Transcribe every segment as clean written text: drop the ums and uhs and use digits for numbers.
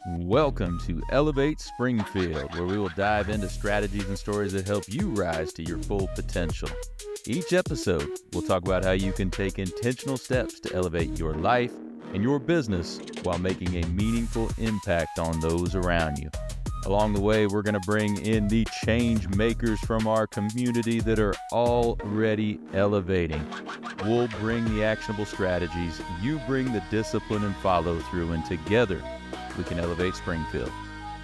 Welcome to Elevate Springfield, where we will dive into strategies and stories that help you rise to your full potential. Each episode, we'll talk about how you can take intentional steps to elevate your life and your business while making a meaningful impact on those around you. Along the way, we're going to bring in the change makers from our community that are already elevating. We'll bring the actionable strategies, you bring the discipline and follow through, and together we can elevate Springfield.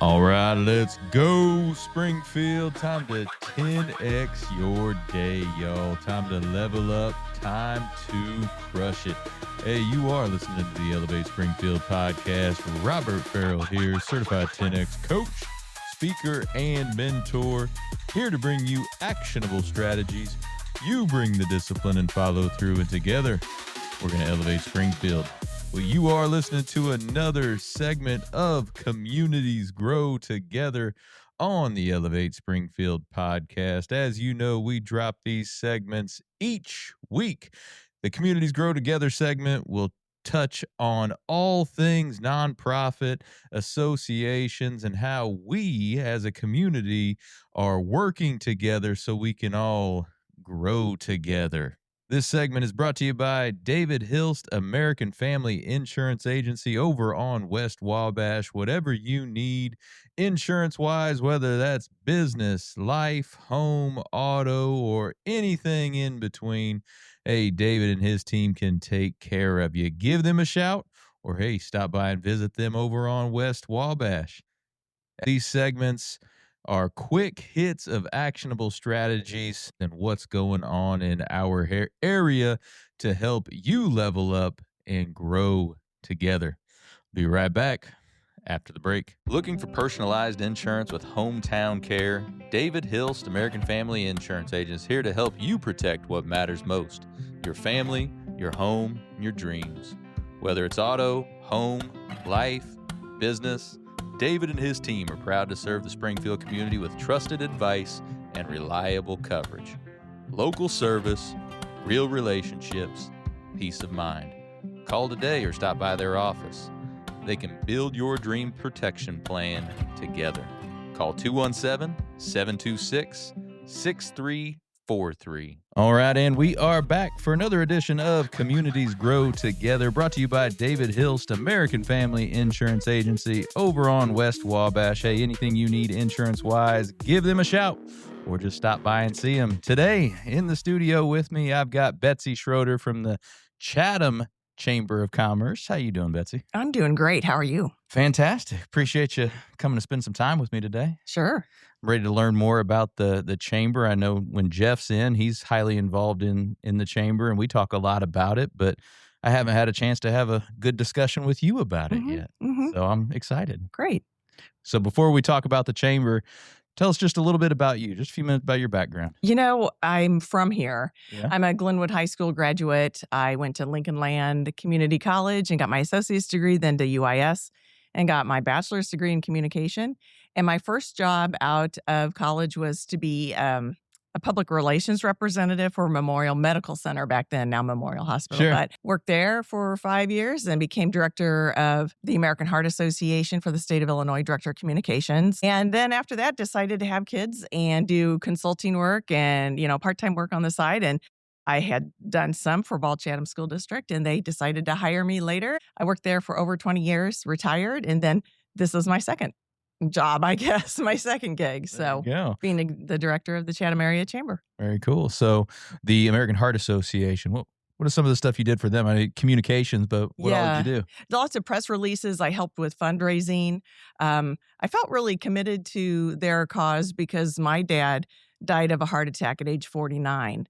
All right, let's go, Springfield. Time to 10x your day, y'all. Time to level up. Time to crush it. Hey, you are listening to the Elevate Springfield podcast. Robert Ferriell here, certified 10x coach, speaker, and mentor, here to bring you actionable strategies. You bring the discipline and follow through, and together we're going to elevate Springfield. Well, you are listening to another segment of Communities Grow Together on the Elevate Springfield podcast. As you know, we drop these segments each week. The Communities Grow Together segment will touch on all things nonprofit associations and how we as a community are working together so we can all grow together. This segment is brought to you by David Hilst, American Family Insurance Agency over on West Wabash. Whatever you need insurance-wise, whether that's business, life, home, auto, or anything in between, hey, David and his team can take care of you. Give them a shout, or hey, stop by and visit them over on West Wabash. These segments are quick hits of actionable strategies and what's going on in our area to help you level up and grow together. Be right back after the break. Looking for personalized insurance with hometown care? David Hilst, American Family Insurance Agent, is here to help you protect what matters most: your family, your home, and your dreams. Whether it's auto, home, life, business, David and his team are proud to serve the Springfield community with trusted advice and reliable coverage. Local service, real relationships, peace of mind. Call today or stop by their office. They can build your dream protection plan together. Call 217-726-6343. All right, and we are back for another edition of Communities Grow Together, brought to you by David Hilst, American Family Insurance Agency over on West Wabash. Hey, anything you need insurance-wise, give them a shout or just stop by and see them. Today, in the studio with me, I've got Betsy Schroeder from the Chatham Chamber of Commerce. How you doing, Betsy? I'm doing great. How are you? Fantastic. Appreciate you coming to spend some time with me today. Sure. I'm ready to learn more about the chamber. I know when Jeff's in, he's highly involved in the chamber, and we talk a lot about it, but I haven't had a chance to have a good discussion with you about it yet. Mm-hmm. So I'm excited. Great. So before we talk about the chamber, tell us just a little bit about you, just a few minutes about your background. You know, I'm from here. Yeah. I'm a Glenwood High School graduate. I went to Lincoln Land Community College and got my associate's degree, then to UIS, and got my bachelor's degree in communication. And my first job out of college was to be a public relations representative for Memorial Medical Center back then, now Memorial Hospital. Sure. But worked there for 5 years and became director of the American Heart Association for the state of Illinois, director of communications. And then after that, decided to have kids and do consulting work and, part-time work on the side. And I had done some for Ball Chatham School District, and they decided to hire me later. I worked there for over 20 years, retired, and then this is my second job, I guess, my second gig. So being the director of the Chatham Area Chamber. Very cool. So the American Heart Association, what is some of the stuff you did for them? I mean, communications, but what all did you do? Lots of press releases. I helped with fundraising. I felt really committed to their cause because my dad died of a heart attack at age 49.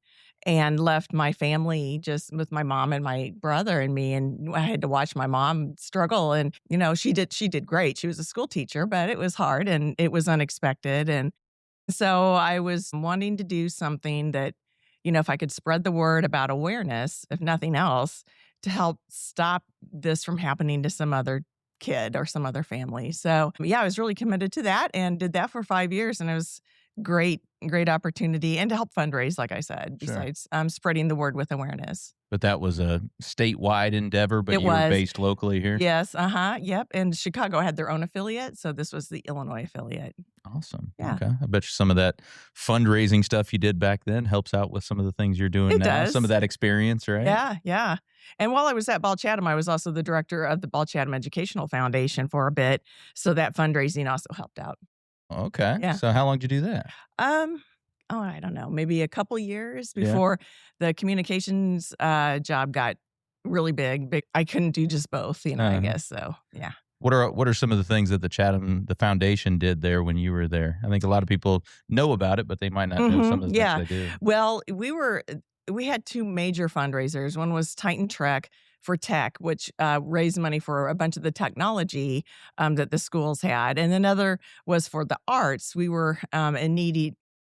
And left my family just with my mom and my brother and me. And I had to watch my mom struggle. And, she did great. She was a school teacher, but it was hard and it was unexpected. And so I was wanting to do something that, if I could spread the word about awareness, if nothing else, to help stop this from happening to some other kid or some other family. So, I was really committed to that and did that for 5 years. And it was great opportunity, and to help fundraise, like I said, Sure. besides spreading the word with awareness. But that was a statewide endeavor, but It you were was. based locally here? Yes, yep, and Chicago had their own affiliate, so this was the Illinois affiliate. Awesome. Yeah. Okay. I bet you some of that fundraising stuff you did back then helps out with some of the things you're doing It now. does. Some of that experience, right? Yeah. And while I was at Ball Chatham, I was also the director of the Ball Chatham Educational Foundation for a bit, so that fundraising also helped out. Okay. Yeah. So how long did you do that? I don't know, maybe a couple years Yeah. before the communications job got really big. I couldn't do just both, I Uh-huh. guess. So, yeah. What are some of the things that the foundation did there when you were there? I think a lot of people know about it, but they might not know some of the Yeah. things they do. Well, we had two major fundraisers. One was Titan Trek for Tech, which raised money for a bunch of the technology that the schools had. And another was for the arts. We were in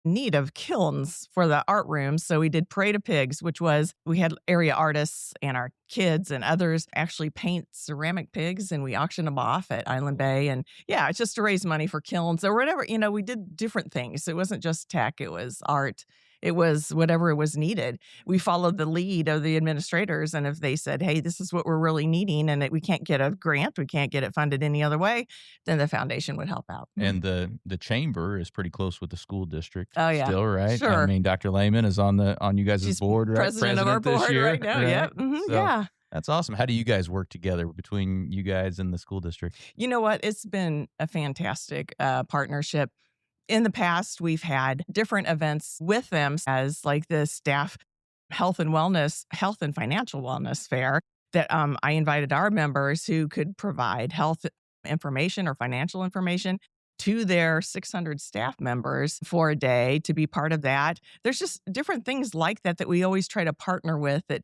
need of kilns for the art rooms. So we did Parade of Pigs, which was, we had area artists and our kids and others actually paint ceramic pigs, and we auctioned them off at Island Bay. And yeah, it's just to raise money for kilns or whatever. We did different things. It wasn't just tech, it was art. It was whatever was needed. We followed the lead of the administrators. And if they said, hey, this is what we're really needing, and we can't get a grant, we can't get it funded any other way, then the foundation would help out. And the chamber is pretty close with the school district. Oh, yeah. Still, right? Sure. I mean, Dr. Lehman is on you guys' She's board, right? President of our this board year, right now. Yep. So Yeah. That's awesome. How do you guys work together between you guys and the school district? You know what? It's been a fantastic partnership. In the past, we've had different events with them as like the staff health and financial wellness fair that I invited our members who could provide health information or financial information to their 600 staff members for a day to be part of that. There's just different things like that we always try to partner with that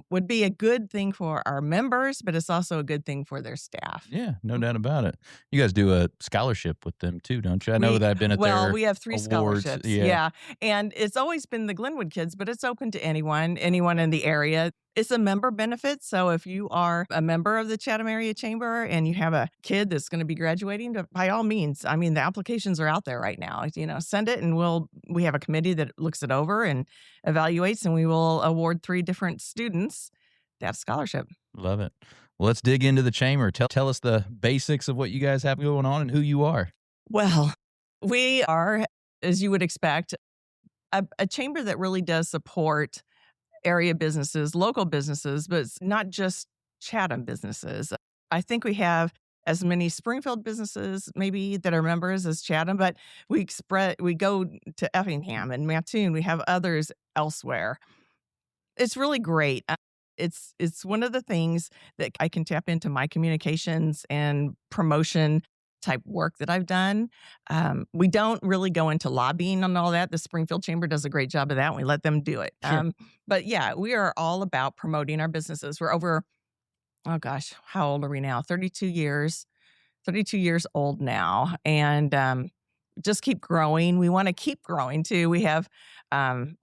would be a good thing for our members, but it's also a good thing for their staff. Yeah, no doubt about it. You guys do a scholarship with them too, don't you? I know that I've been at their we have 3 awards. scholarships. Yeah. And it's always been the Glenwood kids, but it's open to anyone in the area. It's a member benefit. So if you are a member of the Chatham Area Chamber and you have a kid that's going to be graduating, by all means, I mean, the applications are out there right now. Send it, and we have a committee that looks it over and evaluates, and we will award 3 different students that scholarship. Love it. Well, let's dig into the chamber. Tell us the basics of what you guys have going on and who you are. Well, we are, as you would expect, a chamber that really does support area businesses, local businesses, but it's not just Chatham businesses. I think we have as many Springfield businesses maybe that are members as Chatham, but we go to Effingham and Mattoon. We have others elsewhere. It's really great. It's one of the things that I can tap into my communications and promotion type work that I've done. We don't really go into lobbying and all that. The Springfield Chamber does a great job of that, and we let them do it. Sure. But yeah, we are all about promoting our businesses. We're over, oh gosh, how old are we now? 32 years old now, and just keep growing. We want to keep growing too. We have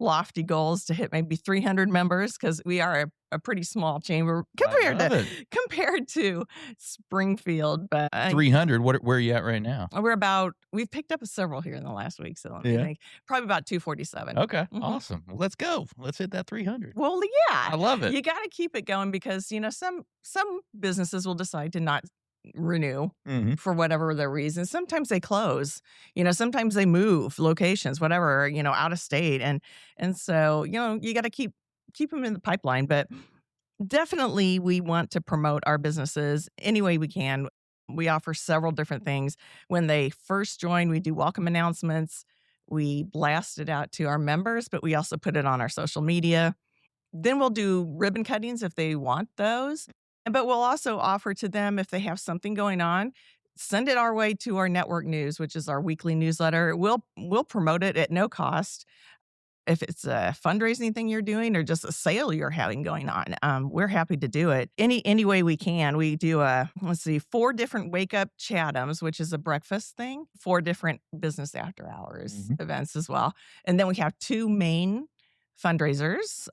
lofty goals to hit maybe 300 members because we are a pretty small chamber compared to Springfield. But 300. Where are you at right now? We've picked up several here in the last week, so let me Yeah. think. Probably about 247. Okay, awesome. Well, let's go. Let's hit that 300. Well, yeah, I love it. You got to keep it going because some businesses will decide to not renew for whatever their reason. Sometimes they close, sometimes they move locations, whatever, out of state. And so, you got to keep them in the pipeline, but definitely we want to promote our businesses any way we can. We offer several different things. When they first join, we do welcome announcements. We blast it out to our members, but we also put it on our social media. Then we'll do ribbon cuttings if they want those. But we'll also offer to them if they have something going on, send it our way to our network news, which is our weekly newsletter. We'll promote it at no cost. If it's a fundraising thing you're doing or just a sale you're having going on, we're happy to do it any way we can. We do 4 different Wake Up Chathams, which is a breakfast thing, 4 different business after hours events as well. And then we have 2 main fundraisers,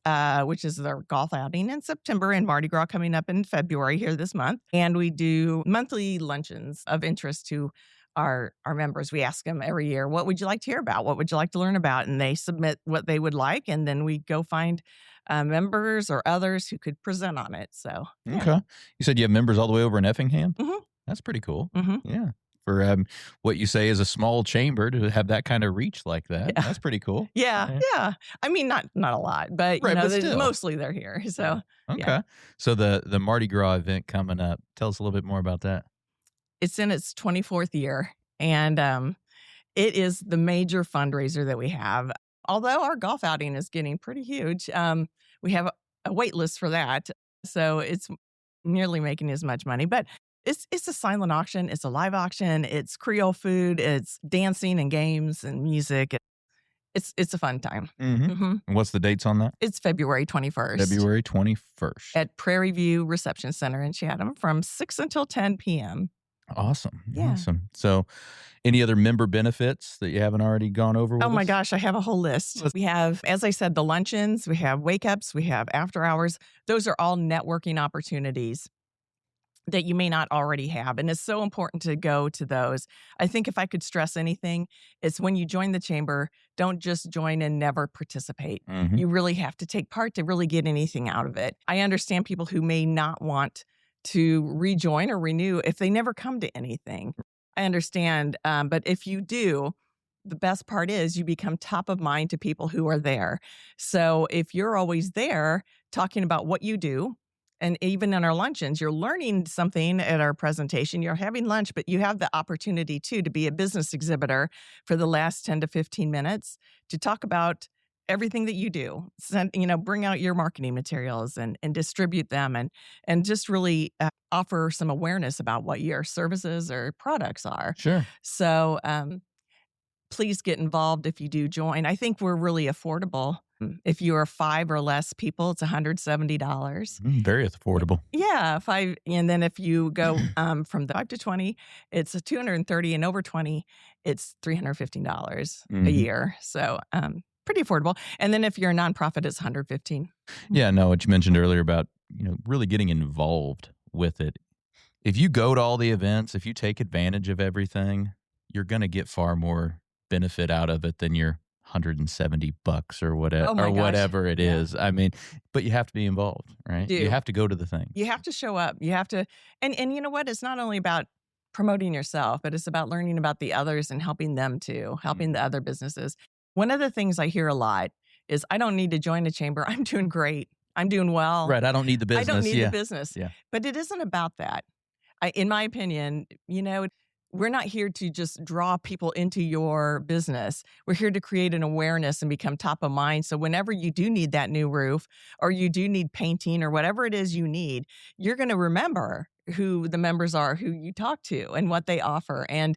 which is their golf outing in September and Mardi Gras coming up in February here this month. And we do monthly luncheons of interest to our members. We ask them every year, what would you like to hear about? What would you like to learn about? And they submit what they would like, and then we go find members or others who could present on it. So, yeah. Okay. You said you have members all the way over in Effingham? Mhm. That's pretty cool. Mhm. Yeah. For what you say is a small chamber to have that kind of reach like that. Yeah. That's pretty cool. Yeah. I mean, not a lot, but Right, but they- still. mostly they're here. So, Okay. yeah. So the Mardi Gras event coming up, tell us a little bit more about that. It's in its 24th year, and it is the major fundraiser that we have. Although our golf outing is getting pretty huge, we have a wait list for that, so it's nearly making as much money. But it's a silent auction, it's a live auction, it's Creole food, it's dancing and games and music. It's a fun time. Mm-hmm. And what's the dates on that? It's February 21st. February 21st. At Prairie View Reception Center in Chatham from 6 until 10 p.m. Awesome. Yeah. Awesome. So any other member benefits that you haven't already gone over with Oh my us? gosh, I have a whole list. We have, as I said, the luncheons, we have wake ups, we have after hours. Those are all networking opportunities that you may not already have. And it's so important to go to those. I think if I could stress anything, it's when you join the chamber, don't just join and never participate. Mhm. You really have to take part to really get anything out of it. I understand people who may not want to rejoin or renew if they never come to anything. I understand. But if you do, the best part is you become top of mind to people who are there. So if you're always there talking about what you do, and even in our luncheons, you're learning something at our presentation, you're having lunch, but you have the opportunity too to be a business exhibitor for the last 10 to 15 minutes to talk about everything that you do. Bring out your marketing materials and distribute them and just really offer some awareness about what your services or products are. Sure. So please get involved if you do join. I think we're really affordable. If you are 5 or less people, it's $170. Very affordable. Yeah, 5. And then if you go from the 5 to 20, it's a $230, and over 20, it's $315 a year. So pretty affordable. And then if you're a nonprofit, it's $115. Yeah, no, what you mentioned earlier about, really getting involved with it. If you go to all the events, if you take advantage of everything, you're going to get far more benefit out of it than your $170 or whatever, Oh my gosh. whatever it Yeah. is. I mean, but you have to be involved, right? Do. You have to go to the thing. You have to show up. You have to, and you know what? It's not only about promoting yourself, but it's about learning about the others and helping them too, helping the other businesses. One of the things I hear a lot is, I don't need to join a chamber. I'm doing great. I'm doing well. Right. I don't need the business. I don't need yeah. the business. Yeah. But it isn't about that. In my opinion, we're not here to just draw people into your business. We're here to create an awareness and become top of mind. So whenever you do need that new roof, or you do need painting, or whatever it is you need, you're going to remember who the members are, who you talk to, and what they offer. And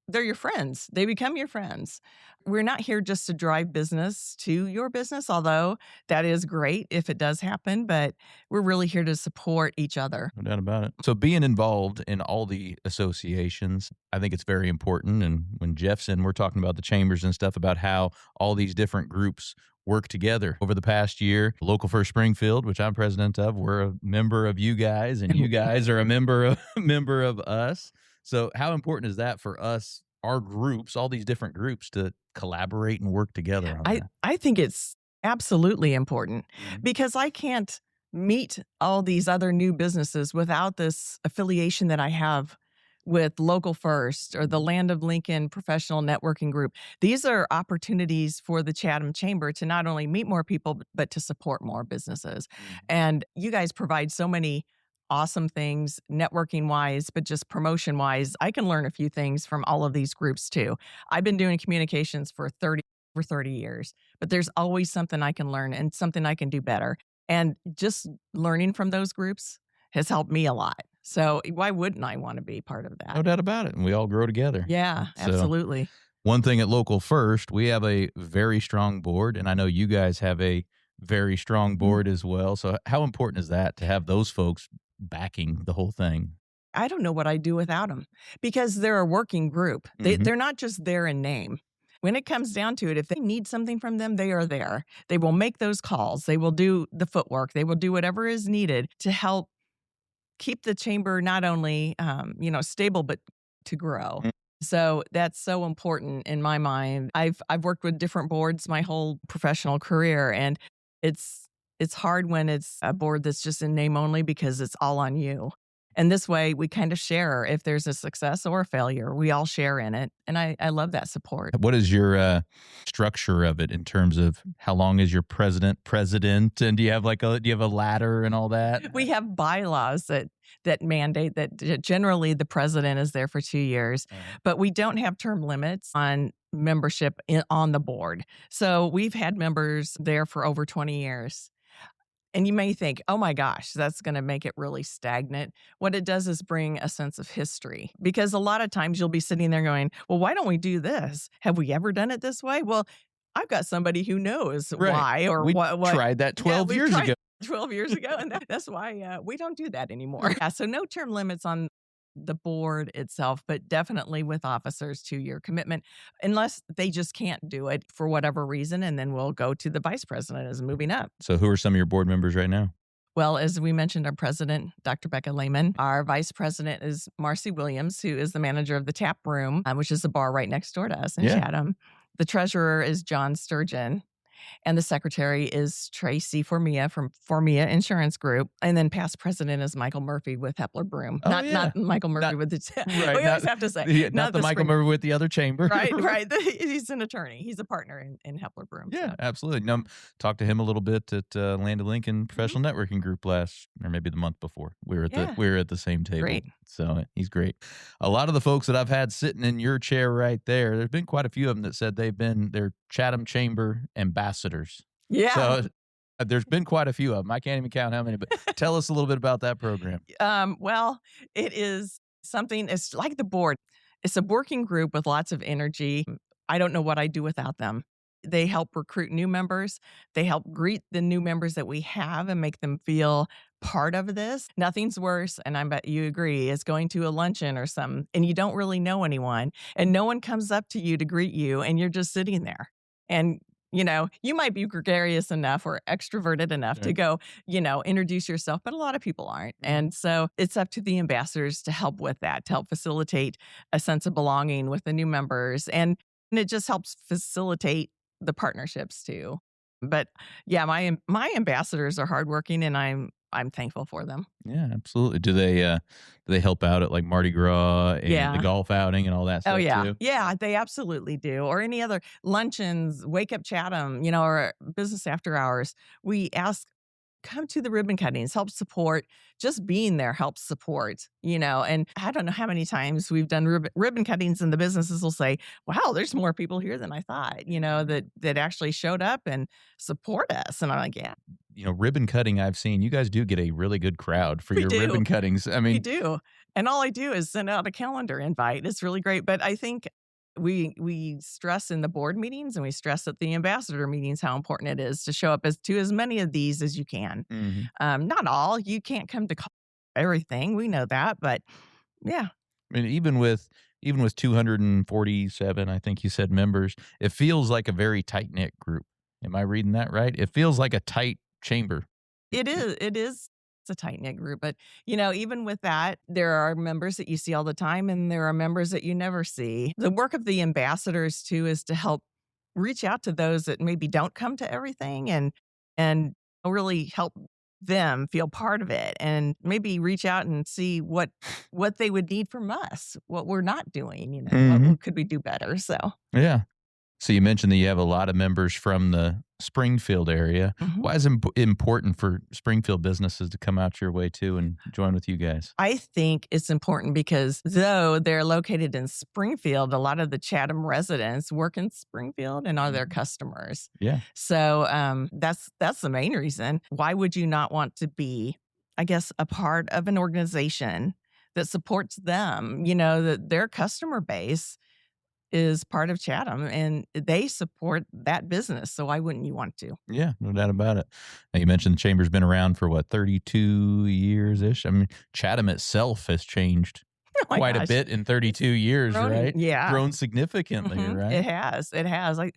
they're your friends. They become your friends. We're not here just to drive business to your business, although that is great if it does happen, but we're really here to support each other. No doubt about it. So being involved in all the associations, I think it's very important. And when Jeff's in, we're talking about the chambers and stuff, about how all these different groups work together. Over the past year, Local First Springfield, which I'm president of, we're a member of you guys, and you guys are a member of us. So how important is that for us, our groups, all these different groups, to collaborate and work together on that? I think it's absolutely important, because I can't meet all these other new businesses without this affiliation that I have with Local First or the Land of Lincoln Professional Networking Group. These are opportunities for the Chatham Chamber to not only meet more people, but to support more businesses. And you guys provide so many awesome things networking wise, but just promotion wise. I can learn a few things from all of these groups too. I've been doing communications for over 30 years, but there's always something I can learn and something I can do better. And just learning from those groups has helped me a lot. So why wouldn't I want to be part of that? No doubt about it. And we all grow together. Yeah, So, absolutely. one thing at Local First, we have a very strong board, and I know you guys have a very strong board as well. So how important is that, to have those folks backing the whole thing? I don't know what I'd do without them, because they're a working group. They're not just there in name. When it comes down to it, if they need something from them, they are there. They will make those calls. They will do the footwork. They will do whatever is needed to help keep the chamber not only stable, but to grow. Mm. So that's so important in my mind. I've worked with different boards my whole professional career, and it's hard when it's a board that's just in name only because it's all on you. And this way we kind of share if there's a success or a failure. We all share in it. And I love that support. What is your structure of it in terms of how long is your president? And do you have a ladder and all that? We have bylaws that mandate that generally the president is there for 2 years, but we don't have term limits on membership on the board. So we've had members there for over 20 years. And you may think, oh my gosh, that's going to make it really stagnant. What it does is bring a sense of history, because a lot of times you'll be sitting there going, well, why don't we do this? Have we ever done it this way? Well, I've got somebody who knows why or we what. tried that 12 years ago. 12 years ago. And that's why we don't do that anymore. Yeah, so no term limits on the board itself, but definitely with officers 2-year commitment, unless they just can't do it for whatever reason. And then we'll go to the vice president as moving up. So who are some of your board members right now? Well, as we mentioned, our president, Dr. Becca Lehman. Our vice president is Marcy Williams, who is the manager of the Tap Room, which is the bar right next door to us in Chatham. The treasurer is John Sturgeon. And the secretary is Tracy Formia from Formia Insurance Group. And then past president is Michael Murphy with Hepler Broom. Not Michael Murphy with the... Right, we always have to say. Not the Michael Murphy with the other chamber. Right. He's an attorney. He's a partner in Hepler Broom. Yeah, so. absolutely. No, talked to him a little bit at Land of Lincoln Professional Networking Group or maybe the month before. We were at the same table. Great. So he's great. A lot of the folks that I've had sitting in your chair right there's been quite a few of them that said they're Chatham Chamber ambassadors. Yeah. So there's been quite a few of them. I can't even count how many, but tell us a little bit about that program. Well, it is something, it's like the board. It's a working group with lots of energy. I don't know what I'd do without them. They help recruit new members. They help greet the new members that we have and make them feel part of this. Nothing's worse, and I bet you agree, is going to a luncheon or something and you don't really know anyone and no one comes up to you to greet you and you're just sitting there. And you might be gregarious enough or extroverted enough to go, introduce yourself, but a lot of people aren't. And so it's up to the ambassadors to help with that, to help facilitate a sense of belonging with the new members. And it just helps facilitate the partnerships too. But yeah, my ambassadors are hardworking and I'm thankful for them. Yeah, absolutely. Do they help out at like Mardi Gras and the golf outing and all that stuff too? Yeah, they absolutely do. Or any other luncheons, Wake Up Chatham, or business after hours. We ask, come to the ribbon cuttings, help support. Just being there helps support, and I don't know how many times we've done ribbon cuttings and the businesses will say, wow, there's more people here than I thought, that actually showed up and support us. And I'm like, yeah. Ribbon cutting, I've seen you guys do get a really good crowd for your ribbon cuttings. I mean, we do. And all I do is send out a calendar invite. It's really great. But I think we stress in the board meetings and we stress at the ambassador meetings how important it is to show up to as many of these as you can. Mm-hmm. Not all. You can't come to everything. We know that. But yeah. I mean, even with 247, I think you said, members, it feels like a very tight-knit group. Am I reading that right? It feels like a tight chamber. It is. It's a tight-knit group. But, even with that, there are members that you see all the time and there are members that you never see. The work of the ambassadors, too, is to help reach out to those that maybe don't come to everything and really help them feel part of it and maybe reach out and see what they would need from us, what we're not doing, what could we do better? So, yeah. So you mentioned that you have a lot of members from the Springfield area. Mm-hmm. Why is it important for Springfield businesses to come out your way too and join with you guys? I think it's important because though they're located in Springfield, a lot of the Chatham residents work in Springfield and are their customers. Yeah. So that's the main reason. Why would you not want to be, I guess, a part of an organization that supports them? That their customer base is part of Chatham and they support that business. So why wouldn't you want to? Yeah, no doubt about it. Now you mentioned the chamber's been around for 32 years-ish. I mean, Chatham itself has changed quite a bit in 32 years, right? Yeah. Grown significantly, right? It has. Like,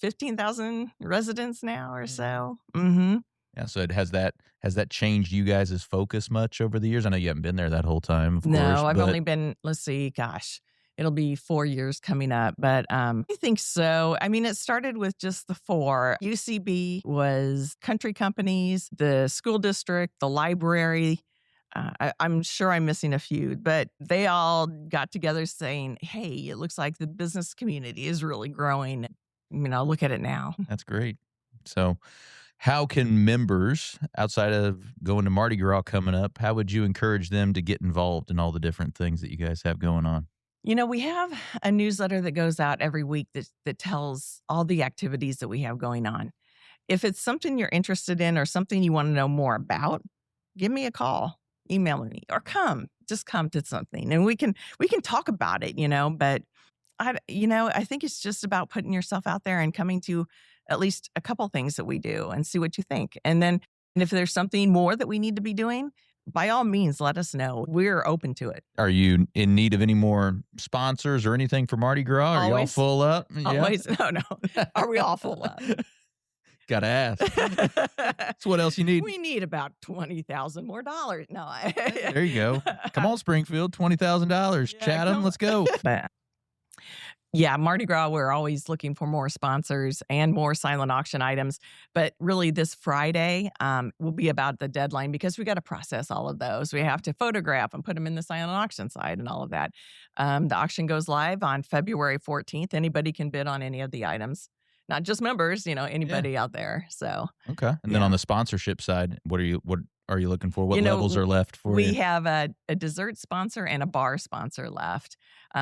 15,000 residents now or so? Mm-hmm. Yeah, so has that changed you guys' focus much over the years? I know you haven't been there that whole time, of course. No, I've but only been, let's see, gosh, it'll be 4 years coming up, but I think so. I mean, it started with just the 4. UCB was country companies, the school district, the library. I'm sure I'm missing a few, but they all got together saying, hey, it looks like the business community is really growing. Look at it now. That's great. So how can members, outside of going to Mardi Gras coming up, how would you encourage them to get involved in all the different things that you guys have going on? We have a newsletter that goes out every week that tells all the activities that we have going on. If it's something you're interested in or something you want to know more about, give me a call, email me, or just come to something, and we can talk about it. But I think it's just about putting yourself out there and coming to at least a couple things that we do and see what you think. And if there's something more that we need to be doing, by all means, let us know. We're open to it. Are you in need of any more sponsors or anything for Mardi Gras? Are you all full up? Always. No. Are we all full up? Gotta ask. That's what else you need. We need about $20,000 more dollars. No. There you go. Come on, Springfield, $20,000. Yeah, Chatham, let's go. But yeah, Mardi Gras, we're always looking for more sponsors and more silent auction items. But really, this Friday will be about the deadline because we got to process all of those. We have to photograph and put them in the silent auction site and all of that. The auction goes live on February 14th. Anybody can bid on any of the items, not just members, anybody out there. So okay. And then on the sponsorship side, what are you looking for? What levels are left for you? We have a dessert sponsor and a bar sponsor left.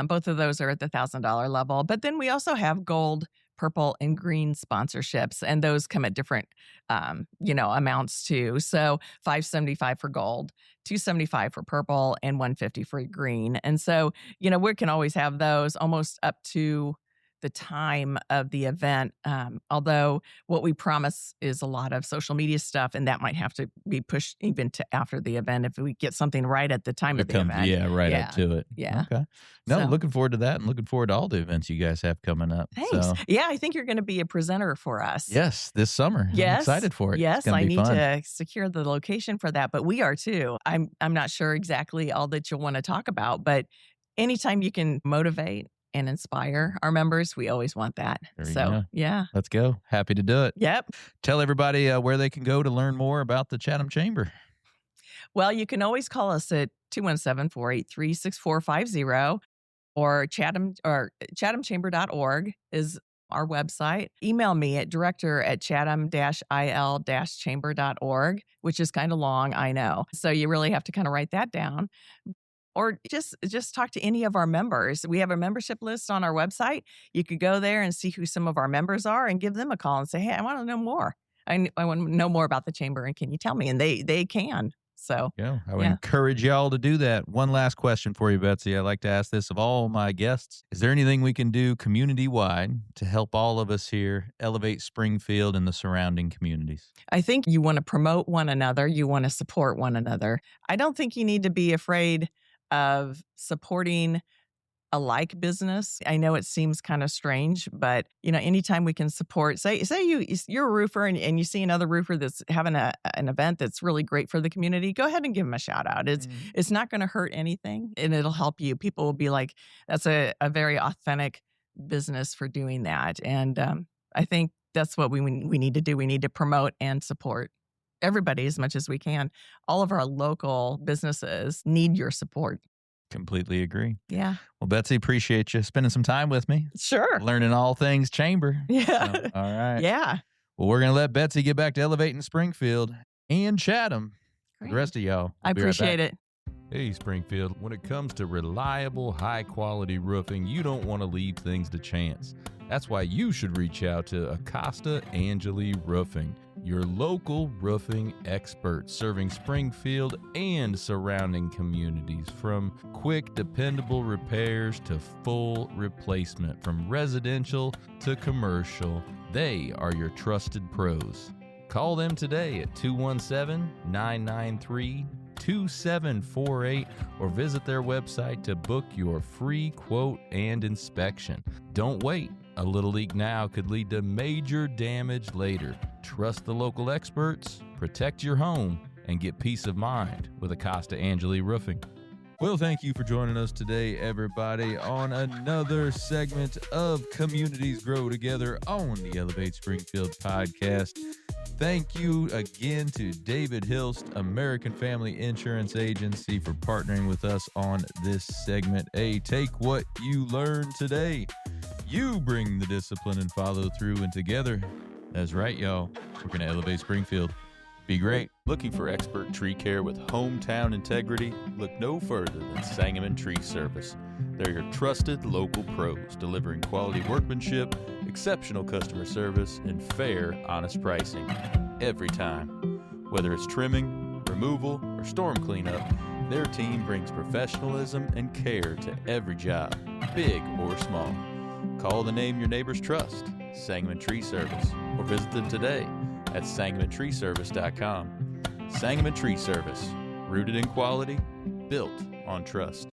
Both of those are at the $1,000 level. But then we also have gold, purple, and green sponsorships, and those come at different, amounts too. So $575 for gold, $275 for purple, and $150 for green. And so, we can always have those almost up to the time of the event. Although what we promise is a lot of social media stuff, and that might have to be pushed even to after the event if we get something right at the time of the event. Yeah, right up to it. Yeah. Okay. No, looking forward to that, and looking forward to all the events you guys have coming up. Thanks. So. Yeah, I think you're going to be a presenter for us. Yes, this summer. Yes. I'm excited for it. Yes, I need to secure the location for that, but we are too. I'm not sure exactly all that you'll want to talk about, but anytime you can motivate and inspire our members, we always want that. Yeah. Let's go. Happy to do it. Yep. Tell everybody where they can go to learn more about the Chatham Chamber. Well, you can always call us at 217-483-6450 or chathamchamber.org is our website. Email me at director@chatham-il-chamber.org, which is kind of long, I know. So you really have to kind of write that down. Or just talk to any of our members. We have a membership list on our website. You could go there and see who some of our members are and give them a call and say, hey, I want to know more. I want to know more about the chamber, and can you tell me? And they can. So yeah, I would encourage y'all to do that. One last question for you, Betsy. I like to ask this of all my guests. Is there anything we can do community-wide to help all of us here elevate Springfield and the surrounding communities? I think you want to promote one another. You want to support one another. I don't think you need to be afraid of supporting a like business. I know it seems kind of strange, but anytime we can support, say you're a roofer and you see another roofer that's having an event that's really great for the community, go ahead and give them a shout out. It's not going to hurt anything, and it'll help you. People will be like, that's a very authentic business for doing that. And I think that's what we need to do. We need to promote and support everybody as much as we can. All of our local businesses need your support. Completely agree. Yeah. Well, Betsy, appreciate you spending some time with me. Sure. Learning all things chamber. Yeah. So, all right. Yeah. Well, we're going to let Betsy get back to elevating Springfield and Chatham. For the rest of y'all. I appreciate it. Hey, Springfield, when it comes to reliable, high-quality roofing, you don't want to leave things to chance. That's why you should reach out to Acosta Angeli Roofing, your local roofing expert serving Springfield and surrounding communities. From quick, dependable repairs to full replacement, from residential to commercial, they are your trusted pros. Call them today at 217-993-2748 or visit their website to book your free quote and inspection. Don't wait. A little leak now could lead to major damage later. Trust the local experts. protect your home, and get peace of mind with Acosta Angeli Roofing. Well, thank you for joining us today, everybody, on another segment of Communities Grow Together on the Elevate Springfield podcast. Thank you again to David Hilst, American Family Insurance Agency, for partnering with us on this segment. Hey, take what you learned today. You bring the discipline and follow through, and together, that's right, y'all, we're going to elevate Springfield. Be great. Looking for expert tree care with hometown integrity? Look no further than Sangamon Tree Service. They're your trusted local pros, delivering quality workmanship, exceptional customer service, and fair, honest pricing every time. Whether it's trimming, removal, or storm cleanup, their team brings professionalism and care to every job, big or small. Call the name your neighbors trust, Sangamon Tree Service, or visit them today at SangamonTreeService.com. Sangamon Tree Service, rooted in quality, built on trust.